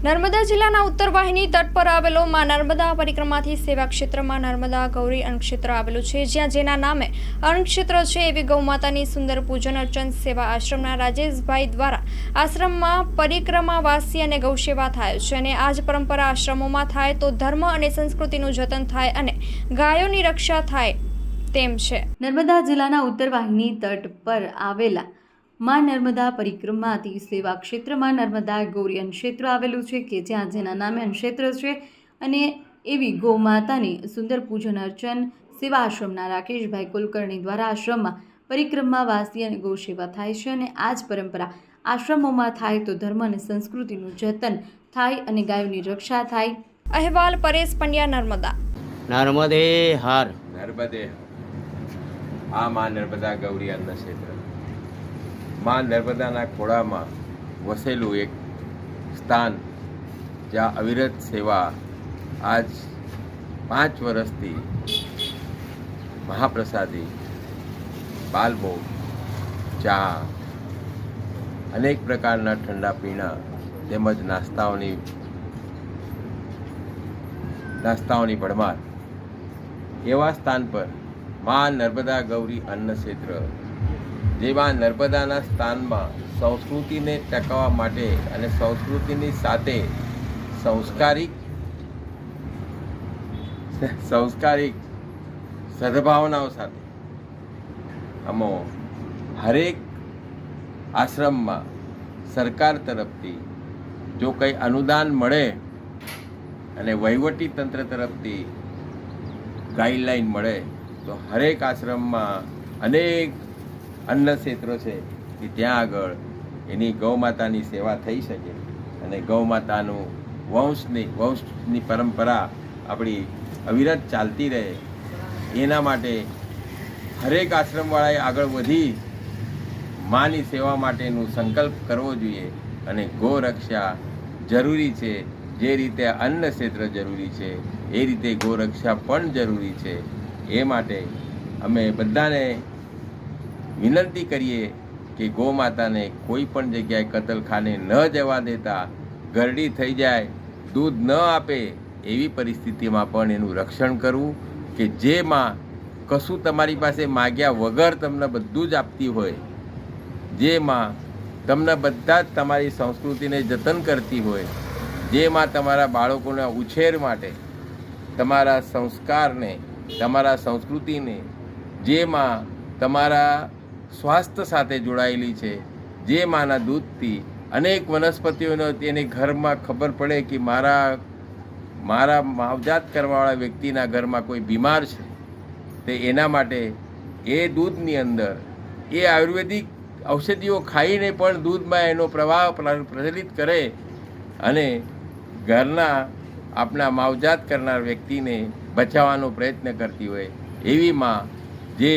નર્મદા જિલ્લાના ઉત્તર વાહિની તટ પર આવેલો માં નર્મદા પરિક્રમાથી સેવા ક્ષેત્રમાં નર્મદા ગૌરી અન્નક્ષેત્ર આવેલું છે, જ્યાં જેના નામે અન્નક્ષેત્ર છે એવી ગૌમાતાની સુંદર પૂજન અર્ચન સેવા આશ્રમના રાજેશભાઈ દ્વારા આશ્રમમાં પરિક્રમાવાસી અને ગૌસેવા થાય છે અને આ જ પરંપરા આશ્રમોમાં થાય તો ધર્મ અને સંસ્કૃતિનું જતન થાય અને ગાયોની રક્ષા થાય તેમ છે। નર્મદા જિલ્લાના ઉત્તર વાહિની તટ પર આવેલા માં નર્મદા પરિક્રમાથી સેવા ક્ષેત્રમાં નર્મદા ગૌરી અન્નક્ષેત્ર આવેલું છે કે જ્યાં જેના નામે અન્નક્ષેત્ર છે અને એવી ગૌમાતાની સુંદર પૂજન અર્ચન સેવા આશ્રમના રાકેશભાઈ કુલકર્ણી દ્વારા આશ્રમમાં પરિક્રમાવાસી અને ગૌસેવા થાય છે અને આ જ પરંપરા આશ્રમોમાં થાય તો ધર્મ અને સંસ્કૃતિનું જતન થાય અને ગાયોની રક્ષા થાય। અહેવાલ પરેશ પંડ્યા, નર્મદા। નર્મદે હાર નર્મદે આ માં નર્મદા ગૌરી અન્નક્ષેત્ર માં નર્મદાના ખોળામાં વસેલું એક સ્થાન, જ્યાં અવિરત સેવા આજ 5 વર્ષથી મહાપ્રસાદી, બાલભોગ, ચા, અનેક પ્રકારના ઠંડા પીણા તેમજ નાસ્તાઓની ભરમાર એવા સ્થાન પર માં નર્મદા ગૌરી અન્નક્ષેત્ર, જેમાં નર્મદાના સ્થાનમાં સંસ્કૃતિને ટકાવવા માટે અને સંસ્કૃતિની સાથે સંસ્કારિક સદભાવનાઓ સાથે હરેક આશ્રમમાં સરકાર તરફથી જો કંઈ અનુદાન મળે અને વહીવટી તંત્ર તરફથી ગાઈડલાઈન મળે તો હરેક આશ્રમમાં અનેક અન્નક્ષેત્રો છે કે ત્યાં આગળ એની ગૌમાતાની સેવા થઈ શકે અને ગૌમાતાનું વંશની પરંપરા આપણી અવિરત ચાલતી રહે, એના માટે હરેક આશ્રમવાળાએ આગળ વધી માની સેવા માટેનું સંકલ્પ કરવો જોઈએ અને ગૌરક્ષા જરૂરી છે। જે રીતે અન્નક્ષેત્ર જરૂરી છે એ રીતે ગૌરક્ષા પણ જરૂરી છે। એ માટે અમે બધાને વિનંતી કરીએ કે ગૌ માતાને કોઈ પણ જગ્યાએ કતલખાને ન જવા દેતા, ગરડી થઈ જાય, દૂધ ન આપે એવી પરિસ્થિતિમાં પણ એનું રક્ષણ કરવું કે જેમાં કશું તમારી પાસે માગ્યા વગર તમને બધું જ આપતી હોય, જેમાં તમને બધા જ તમારી સંસ્કૃતિને જતન કરતી હોય, જેમાં તમારા બાળકોના ઉછેર માટે તમારા સંસ્કારને, તમારા સંસ્કૃતિને, જેમાં તમારા સ્વાસ્થ્ય સાથે જોડાયેલી છે, જે માના દૂધથી અનેક વનસ્પતિઓનો તેને ઘરમાં ખબર પડે કે મારા માવજાત કરવાવાળા વ્યક્તિના ઘરમાં કોઈ બીમાર છે, તે એના માટે એ દૂધની અંદર એ આયુર્વેદિક ઔષધિઓ ખાઈને પણ દૂધમાં એનો પ્રવાહ પ્રચલિત કરે અને ઘરના આપણા માવજાત કરનાર વ્યક્તિને બચાવવાનો પ્રયત્ન કરતી હોય, એવી માં જે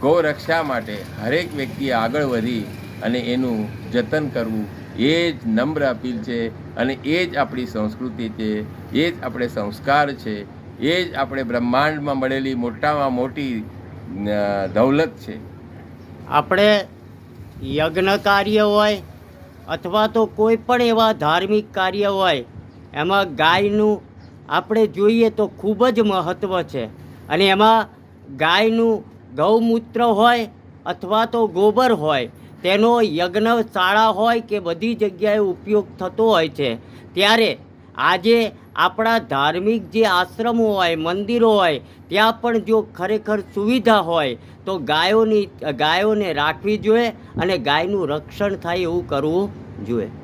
ગૌરક્ષા માટે હરેક વ્યક્તિએ આગળ વધી અને એનું જતન કરવું એ જ નમ્ર અપીલ છે અને એ જ આપણી સંસ્કૃતિ છે, એ જ આપણે સંસ્કાર છે, એ જ આપણે બ્રહ્માંડમાં મળેલી મોટામાં મોટી દૌલત છે। આપણે યજ્ઞ કાર્ય હોય અથવા તો કોઈ પણ એવા ધાર્મિક કાર્ય હોય, એમાં ગાયનું આપણે જોઈએ તો ખૂબ જ મહત્ત્વ છે અને એમાં ગાયનું ગૌમૂત્ર હોય અથવા તો ગોબર હોય, તેનો યજ્ઞશાળા હોય કે બધી જગ્યાએ ઉપયોગ થતો હોય છે। ત્યારે આજે આપણા ધાર્મિક જે આશ્રમો હોય, મંદિરો હોય, ત્યાં પણ જો ખરેખર સુવિધા હોય તો ગાયોને રાખવી જોઈએ અને ગાયનું રક્ષણ થાય એવું કરવું જોઈએ।